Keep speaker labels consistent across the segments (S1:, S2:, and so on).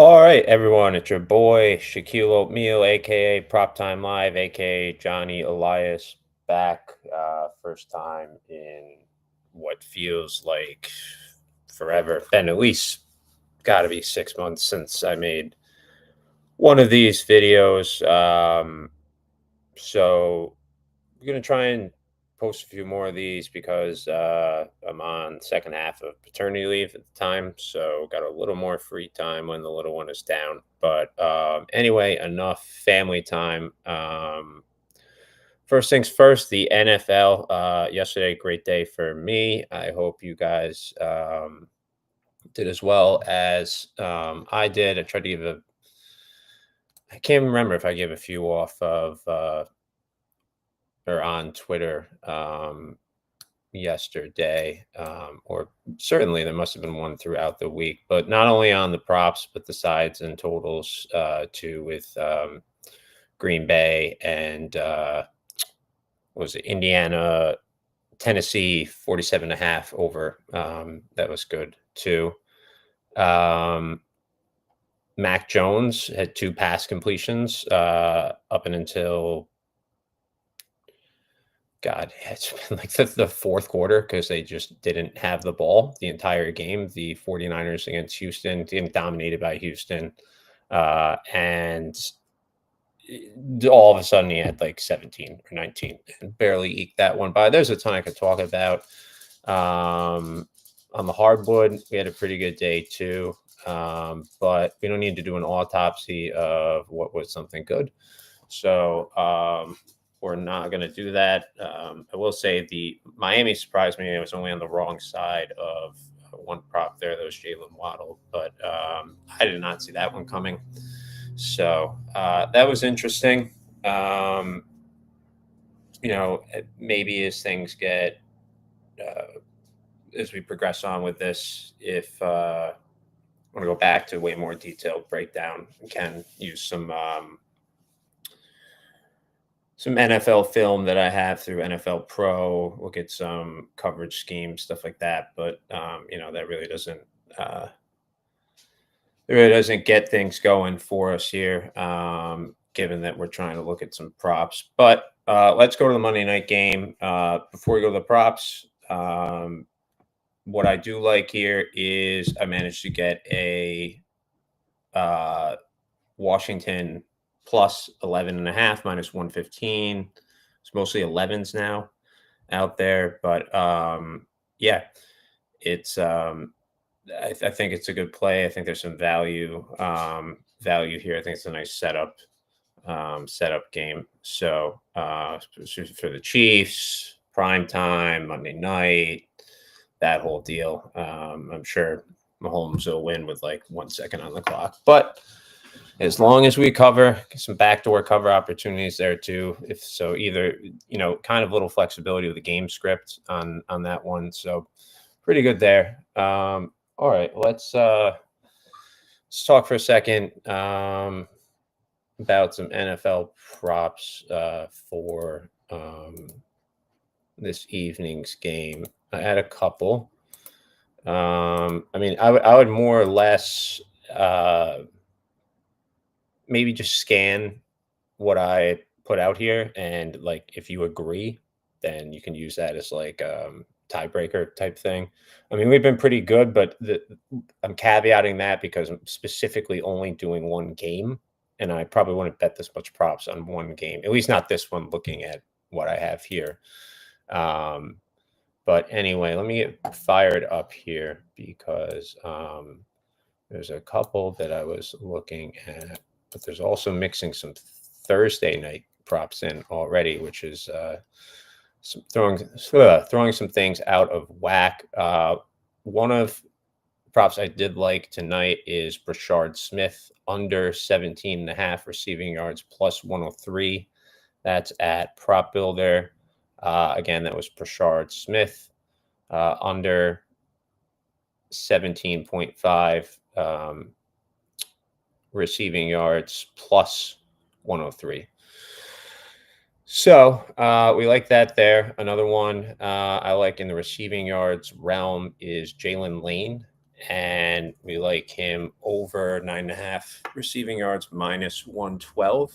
S1: All right, everyone, it's your boy Shaquille O'Meal, aka Prop Time Live, aka Johnny Elias, back. First time in what feels like forever. Been at least got to be 6 months since I made one of these videos. So we're gonna try and post a few more of these because I'm on second half of paternity leave at the time, so got a little more free time when the little one is down. But anyway, enough family time. First things first, the NFL. Yesterday, great day for me. I hope you guys did as well as I did. I tried to give a. I can't remember if I gave a few off of or on Twitter. Yesterday, or certainly there must have been one throughout the week, but not only on the props, but the sides and totals too, with Green Bay and what was it, Indiana, Tennessee, 47.5 over. That was good too. Um, Mac Jones had two pass completions up and until God, it's been like the fourth quarter because they just didn't have the ball the entire game. The 49ers against Houston, getting dominated by Houston. And all of a sudden he had like 17 or 19 and barely eked that one by. There's a ton I could talk about. On the hardwood, we had a pretty good day too. But we don't need to do an autopsy of what was something good. So, we're not going to do that. I will say the Miami surprised me. It was only on the wrong side of one prop there. That was Jalen Waddle, but I did not see that one coming. So that was interesting. Um, maybe as things get, as we progress on with this, if I want to go back to way more detailed breakdown, we can use some NFL film that I have through NFL Pro. Look at some coverage schemes, stuff like that. But that uh, really doesn't get things going for us here, given that we're trying to look at some props. But let's go to the Monday night game. Before we go to the props, what I do like here is I managed to get a Washington plus 11.5 minus 115. It's mostly 11s now out there, but yeah, it's I think it's a good play. I think there's some value here. I think it's a nice setup game. So for the Chiefs, prime time, Monday night, that whole deal. I'm sure Mahomes will win with like 1 second on the clock, but as long as we cover some backdoor cover opportunities there too. If so, either kind of little flexibility with the game script on that one. So pretty good there. All right, let's talk for a second about some NFL props for this evening's game. I had a couple. I would more or less maybe just scan what I put out here, and like if you agree, then you can use that as like tiebreaker type thing. I mean, we've been pretty good, but I'm caveating that because I'm specifically only doing one game, and I probably wouldn't bet this much props on one game, at least not this one. Looking at what I have here, but anyway, let me get fired up here because there's a couple that I was looking at, but there's also mixing some Thursday night props in already, which is throwing some things out of whack. One of the props I did like tonight is Brashard Smith under 17.5 receiving yards plus 103. That's at Prop Builder. Again, that was Brashard Smith under 17.5 receiving yards plus 103. So we like that there. Another one I like in the receiving yards realm is Jalen Lane and we like him over 9.5 receiving yards, minus 112.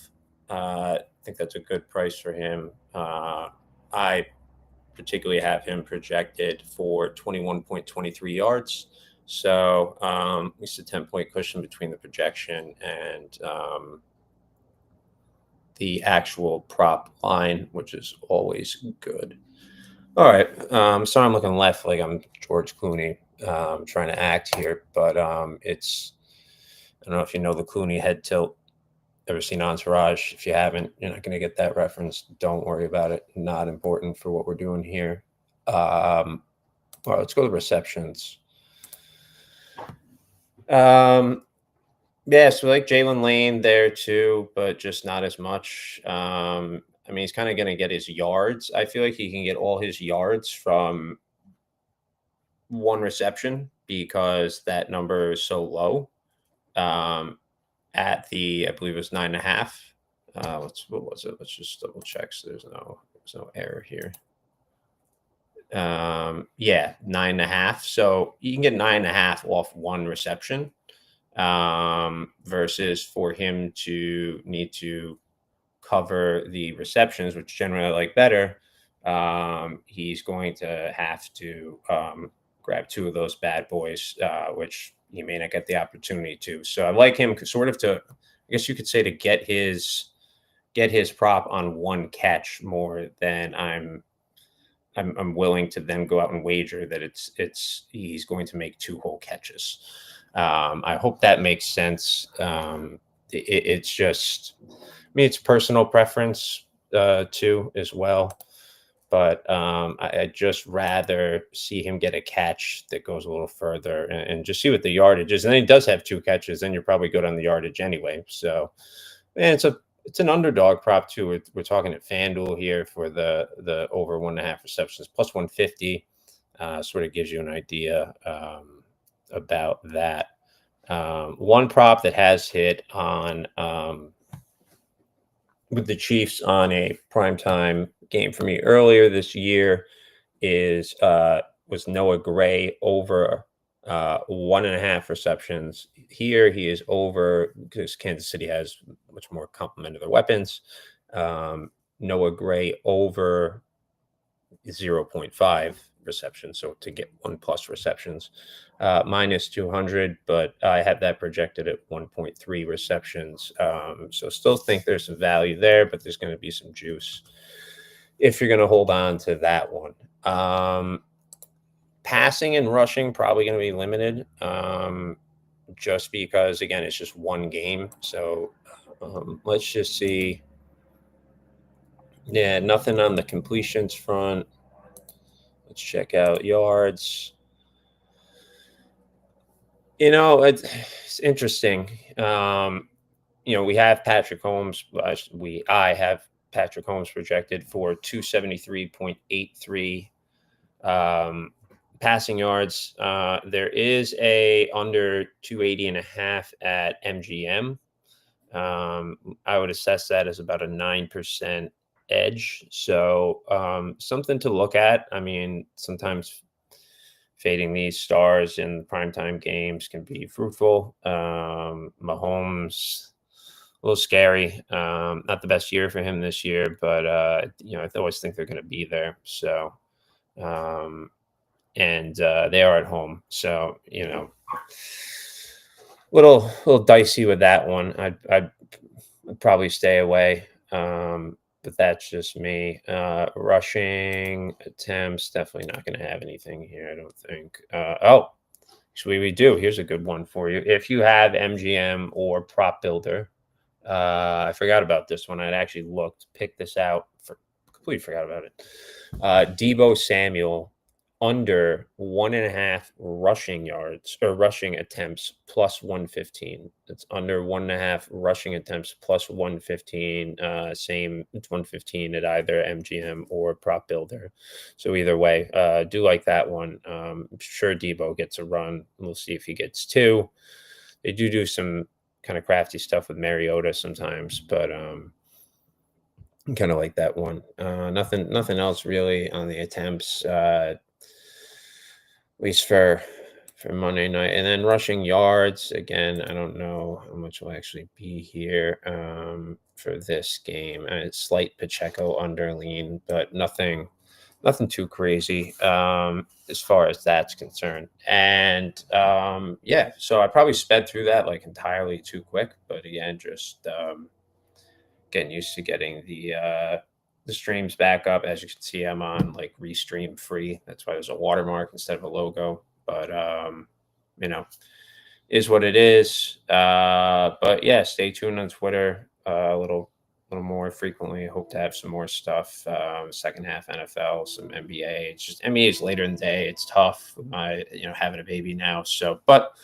S1: I think that's a good price for him. I particularly have him projected for 21.23 yards. So at least a 10-point cushion between the projection and the actual prop line, which is always good. All right. So I'm looking left like I'm George Clooney, trying to act here, but it's, I don't know if you know the Clooney head tilt. Ever seen Entourage? If you haven't, you're not going to get that reference. Don't worry about it. Not important for what we're doing here. All right, let's go to receptions. Yeah, so like Jalen Lane there too, but just not as much. I mean, he's kind of going to get his yards. I feel like he can get all his yards from one reception because that number is so low. At the, I believe it was 9.5. What was it? Let's just double check. So there's no error here. Yeah, 9.5. So you can get 9.5 off one reception, versus for him to need to cover the receptions, which generally I like better. He's going to have to grab two of those bad boys, which he may not get the opportunity to. So I like him sort of to, I guess you could say, to get his prop on one catch more than I'm willing to then go out and wager that he's going to make two whole catches. I hope that makes sense. It's just, I mean, it's personal preference too as well. But I'd just rather see him get a catch that goes a little further and just see what the yardage is. And then he does have two catches, then you're probably good on the yardage anyway. So, and it's an underdog prop too. We're talking at FanDuel here for the over 1.5 receptions, plus 150. Sort of gives you an idea about that. One prop that has hit on with the Chiefs on a primetime game for me earlier this year was Noah Gray over 1.5 receptions. Here he is over because Kansas City has much more complement of their weapons. Noah Gray over 0.5 receptions, so to get 1+ receptions, minus 200, but I have that projected at 1.3 receptions. So still think there's some value there, but there's going to be some juice if you're going to hold on to that one. Passing and rushing probably going to be limited, just because, again, it's just one game. So let's just see. Yeah, nothing on the completions front. Let's check out yards. It's interesting. We have Patrick Holmes. I have Patrick Holmes projected for 273.83 passing yards. There is a under 280.5 at MGM. I would assess that as about a 9% edge. So something to look at. I mean, sometimes fading these stars in primetime games can be fruitful. Mahomes, a little scary. Not the best year for him this year, but I always think they're going to be there. So, and they are at home, so little dicey with that one. I'd probably stay away. But that's just me. Rushing attempts, definitely not going to have anything here, I don't think. Actually, we do. Here's a good one for you. If you have MGM or Prop Builder, I forgot about this one. I'd actually picked this out. Completely forgot about it. Deebo Samuel under 1.5 rushing yards or rushing attempts plus 115. It's under 1.5 rushing attempts plus 115. Same, it's 115 at either MGM or Prop Builder. So either way, do like that one. I'm sure Deebo gets a run. We'll see if he gets two. They do some kind of crafty stuff with Mariota sometimes, but kind of like that one. Nothing else really on the attempts. At least for for Monday night. And then rushing yards, again, I don't know how much will actually be here for this game. It's slight Pacheco underlean, but nothing too crazy as far as that's concerned. And yeah, so I probably sped through that like entirely too quick. But again, just getting used to getting the streams back up. As you can see, I'm on like Restream free. That's why there's a watermark instead of a logo. But you know, is what it is. But yeah, stay tuned on Twitter a little more frequently. I hope to have some more stuff. Second half NFL, some NBA. It's just NBA is later in the day. It's tough with my having a baby now. So, but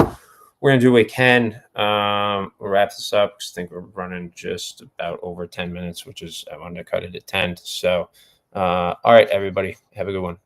S1: we're gonna do what we can. We'll wrap this up because I think we're running just about over 10 minutes, which is I wanted to cut it at 10. So, all right, everybody, have a good one.